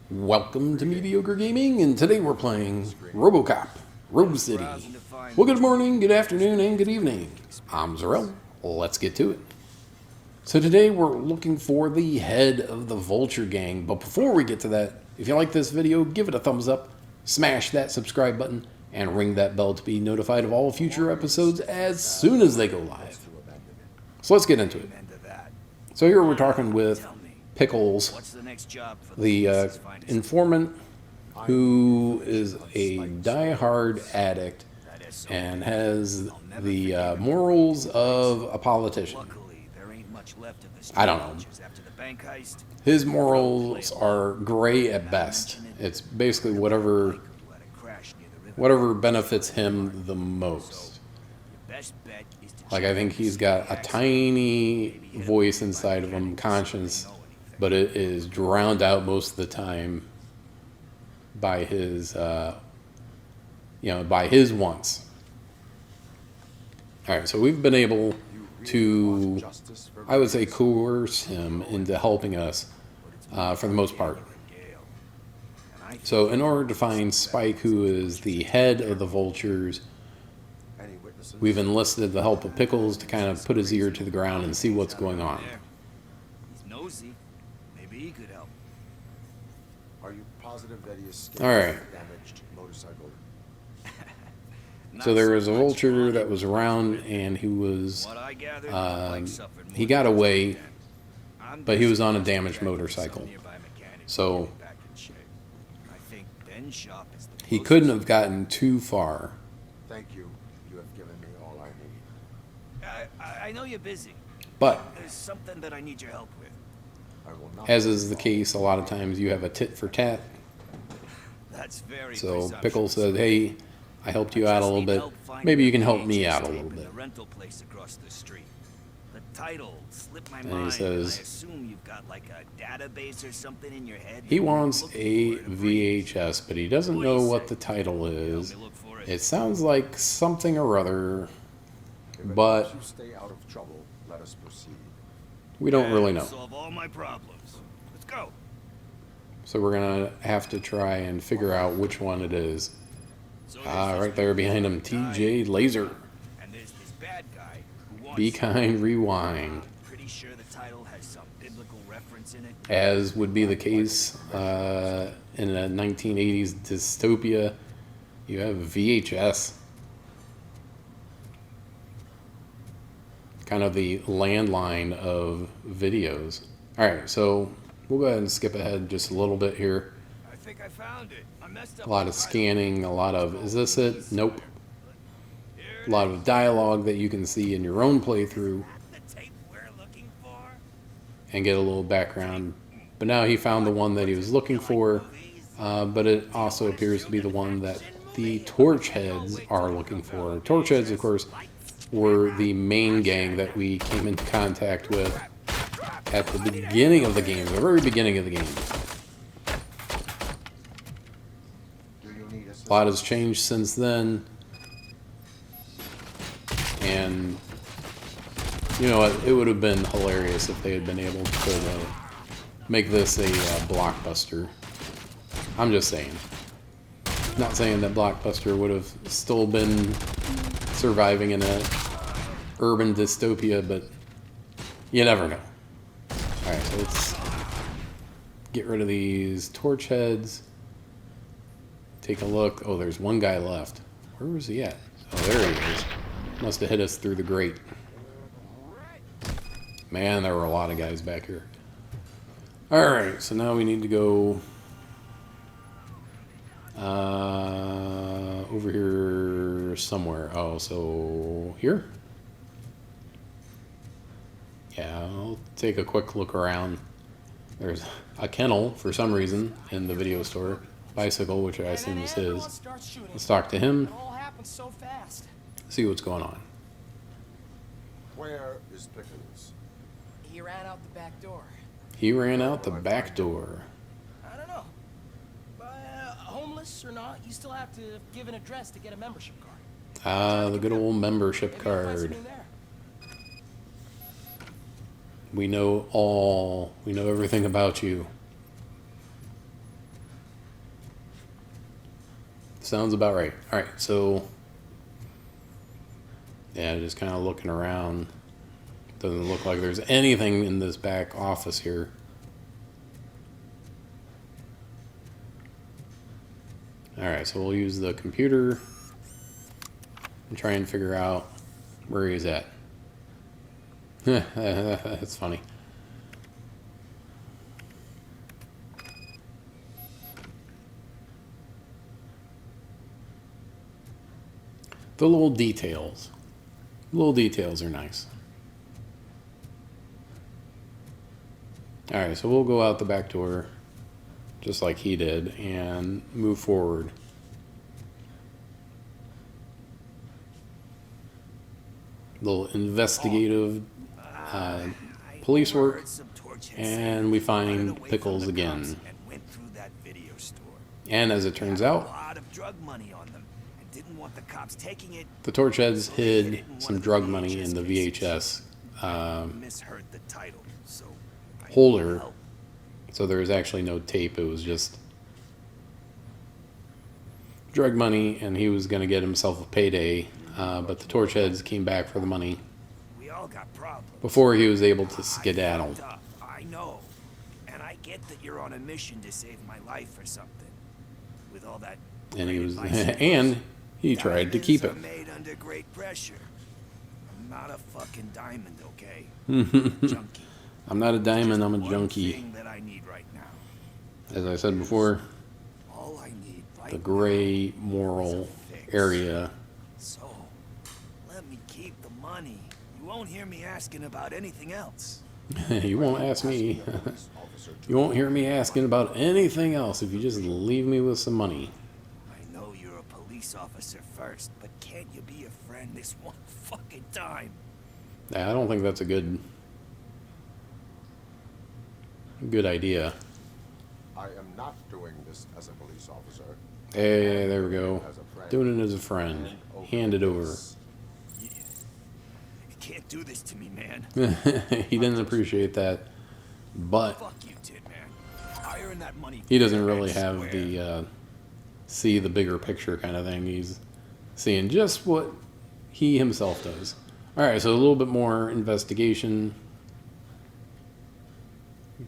Welcome to Mediocre Gaming, and today we're playing RoboCop, Rogue City. Well, good morning, good afternoon, and good evening. I'm Zarel. Let's get to it. So today we're looking for the head of the Vulture Gang, but before we get to that, if you like this video, give it a thumbs up, smash that subscribe button, and ring that bell to be notified of all future episodes as soon as they go live. So let's get into it. So here we're talking with Pickles, the informant who is a die-hard addict and has the morals of a politician. I don't know. His morals are gray at best. It's basically whatever benefits him the most. Like, I think he's got a tiny voice inside of him, conscience, but it is drowned out most of the time by his, by his wants. All right, so we've been able to, I would say, coerce him into helping us for the most part. So in order to find Spike, who is the head of the Vultures, we've enlisted the help of Pickles to kind of put his ear to the ground and see what's going on. He's nosy. Maybe he could help. Are you positive that he escaped All right. damaged motorcycle? So there was a vulture that was around, and he was, he got away, but he was on a damaged motorcycle. So he couldn't have gotten too far. Thank you. You have given me all I need. I know you're busy. But There's something that I need your help with. I will not. as is the case, a lot of times you have a tit for tat. That's very So Pickles said, hey, I helped you out a little bit. Maybe you can help me out a little bit. The rental place across the street. The title slipped my And mind. he says, I assume you've got like a database or something in your head. he wants a VHS, but he doesn't know what the title is. It sounds like something or other, but If you stay out of trouble, let us proceed. we don't really know. Solve all my problems. Let's go. So we're gonna have to try and figure out which one it is. Right there behind him, TJ Laser. And there's this bad guy who wants Be Kind Rewind. Pretty sure the title has some biblical reference in it. As would be the case in a 1980s dystopia, you have VHS. Kind of the landline of videos. Alright, so we'll go ahead and skip ahead just a little bit here. I think I found it. I messed up. A lot of scanning, a lot of, is this it? Nope. A lot of dialogue that you can see in your own playthrough The tape we're looking for. and get a little background. But now he found the one that he was looking for, but it also appears to be the one that the Torchheads are looking for. Torchheads, of course, were the main gang that we came into contact with at the beginning of the game, the very beginning of the game. Do you need assistance? A lot has changed since then. And, you know what, it would have been hilarious if they had been able to make this a blockbuster. I'm just saying. Not saying that Blockbuster would have still been surviving in a urban dystopia, but you never know. Alright, so let's get rid of these torch heads. Take a look. Oh, there's one guy left. Where was he at? Oh, there he is. Must have hit us through the grate. Man, there were a lot of guys back here. Alright, so now we need to go over here somewhere. Oh, so here? Yeah, I'll take a quick look around. There's a kennel, for some reason, in the video store. Bicycle, which I assume is his. Let's talk to him. See what's going on. Where is Pickles? He ran out the back door. He ran out the back door. I don't know. Homeless or not, you still have to give an address to get a membership card. Ah, the good old membership Maybe you'll find card. something there. We know everything about you. sounds about right. All right, so yeah, just kind of looking around. Doesn't look like there's anything in this back office here. All right, so we'll use the computer and try and figure out where he's at. That's funny. The little details. Little details are nice. Alright, so we'll go out the back door just like he did and move forward. Little investigative police work, and we find Pickles again. And as it turns out, the Torchheads hid some drug money in the VHS holder, so there was actually no tape. It was just drug money, and he was going to get himself a payday, but the Torchheads came back for the money before he was able to skedaddle. I know, and I get that you're on a mission to save my life or something. With all that, and he was, and he tried to keep it. Made under great pressure. I'm not a fucking diamond, okay? Junkie. I'm not a diamond. I'm a junkie. That I need right now. As I said before, all I need right the gray moral area. So, let me keep the money. You won't hear me asking about anything else. You won't ask me. You won't hear me asking about anything else if you just leave me with some money. I know you're a police officer first, but can't you be a friend this one fucking time? I don't think that's a good idea. I am not doing this as a police officer. Hey, there we go. Doing it as a friend. Hand it over. You can't do this to me, man. He didn't appreciate that, but Fuck you did, man. I earned that money. he doesn't really have the see the bigger picture kind of thing. He's seeing just what he himself does. All right, so a little bit more investigation.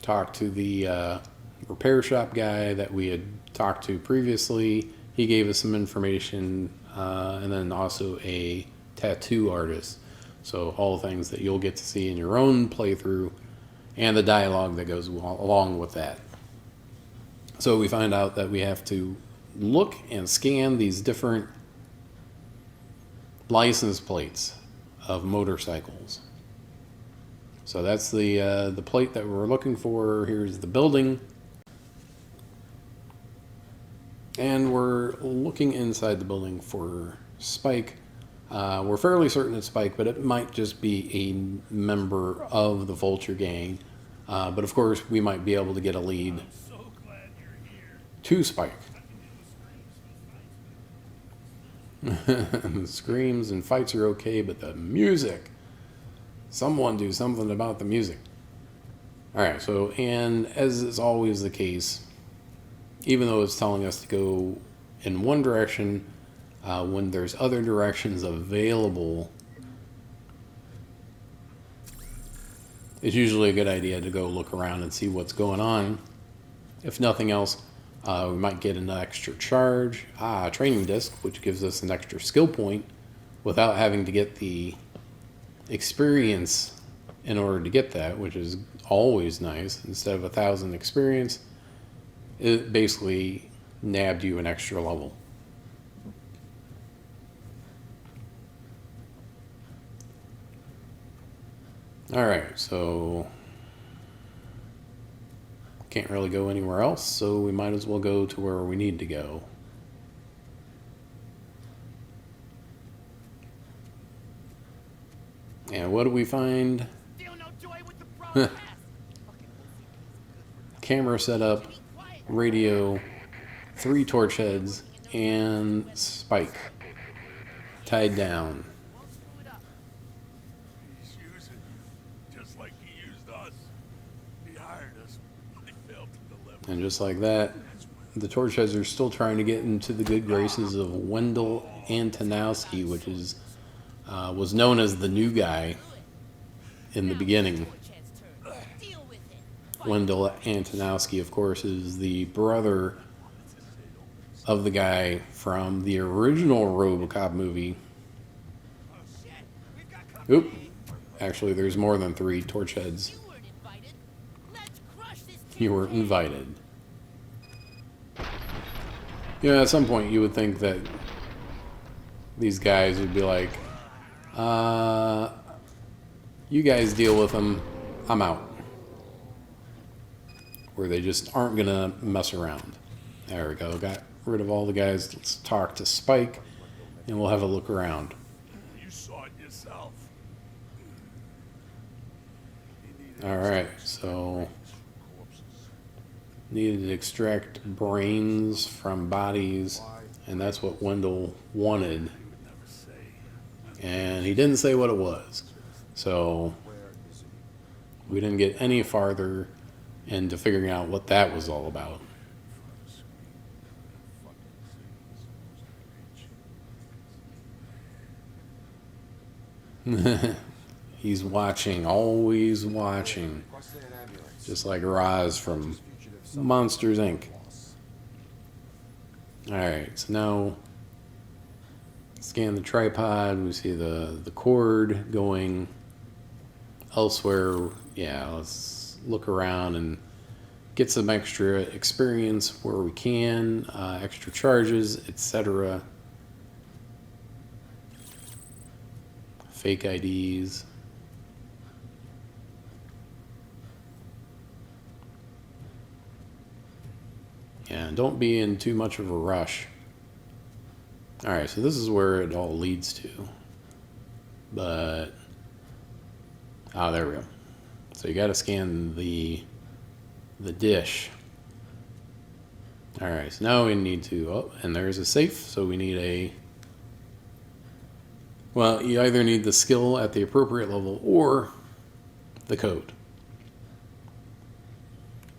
Talked to the repair shop guy that we had talked to previously. He gave us some information, and then also a tattoo artist. So all the things that you'll get to see in your own playthrough, and the dialogue that goes along with that. So we find out that we have to look and scan these different license plates of motorcycles. So that's the plate that we're looking for. Here's the building. And we're looking inside the building for Spike. We're fairly certain it's Spike, but it might just be a member of the Vulture gang. But of course, we might be able to get a lead to Spike. The screams and fights are okay, but the music... Someone do something about the music. Alright, so, and as is always the case, even though it's telling us to go in one direction, when there's other directions available, it's usually a good idea to go look around and see what's going on. If nothing else, we might get an extra charge, a training disc, which gives us an extra skill point without having to get the experience in order to get that, which is always nice. Instead of 1,000 experience, it basically nabbed you an extra level. Alright, so can't really go anywhere else, so we might as well go to where we need to go. And what do we find? Camera setup, radio, 3 torch heads, and Spike tied down. He's using you, just like he used us. He hired us, but he failed to deliver. And just like that, the Torchheads are still trying to get into the good graces of Wendell Antonowski, which is was known as the new guy in the beginning. Wendell Antonowski, of course, is the brother of the guy from the original RoboCop movie. Oop. Actually, there's more than 3 Torchheads. You weren't invited. You know, at some point you would think that these guys would be like, you guys deal with them, I'm out. Where they just aren't going to mess around. There we go. Got rid of all the guys. Let's talk to Spike, and we'll have a look around. You saw it yourself. Alright, so needed to extract brains from bodies, and that's what Wendell wanted. And he didn't say what it was. So we didn't get any farther into figuring out what that was all about. He's watching, always watching. Just like Roz from Monsters, Inc. Alright, so now scan the tripod. We see the cord going elsewhere. Yeah, let's look around and get some extra experience where we can, extra charges, etc. Fake IDs. Yeah, don't be in too much of a rush. Alright, so this is where it all leads to. But, there we go. So you got to scan the dish. Alright, so now we need to, and there's a safe, so we need a, well, you either need the skill at the appropriate level or the code.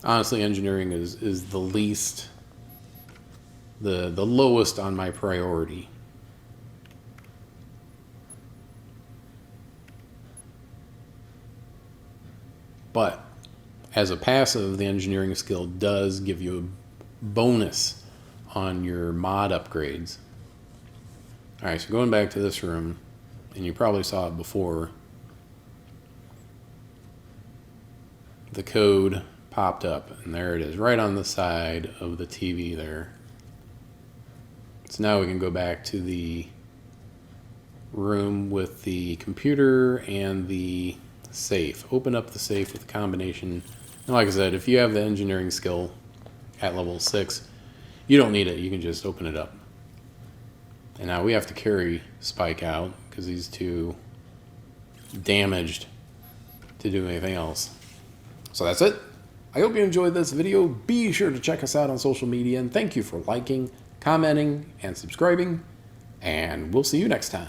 Honestly, engineering is the least, the lowest on my priority. But as a passive, the engineering skill does give you a bonus on your mod upgrades. Alright, so going back to this room, and you probably saw it before, the code popped up, and there it is, right on the side of the TV there. So now we can go back to the room with the computer and the safe. Open up the safe with a combination. And like I said, if you have the engineering skill at level 6, you don't need it. You can just open it up. And now we have to carry Spike out because he's too damaged to do anything else. So that's it. I hope you enjoyed this video. Be sure to check us out on social media, and thank you for liking, commenting, and subscribing, and we'll see you next time.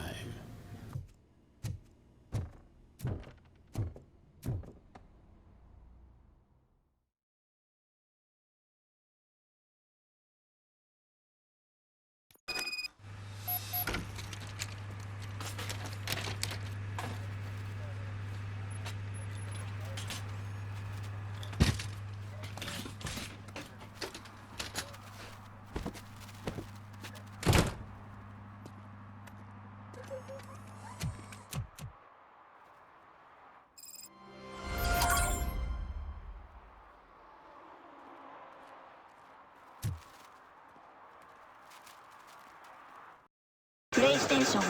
PlayStation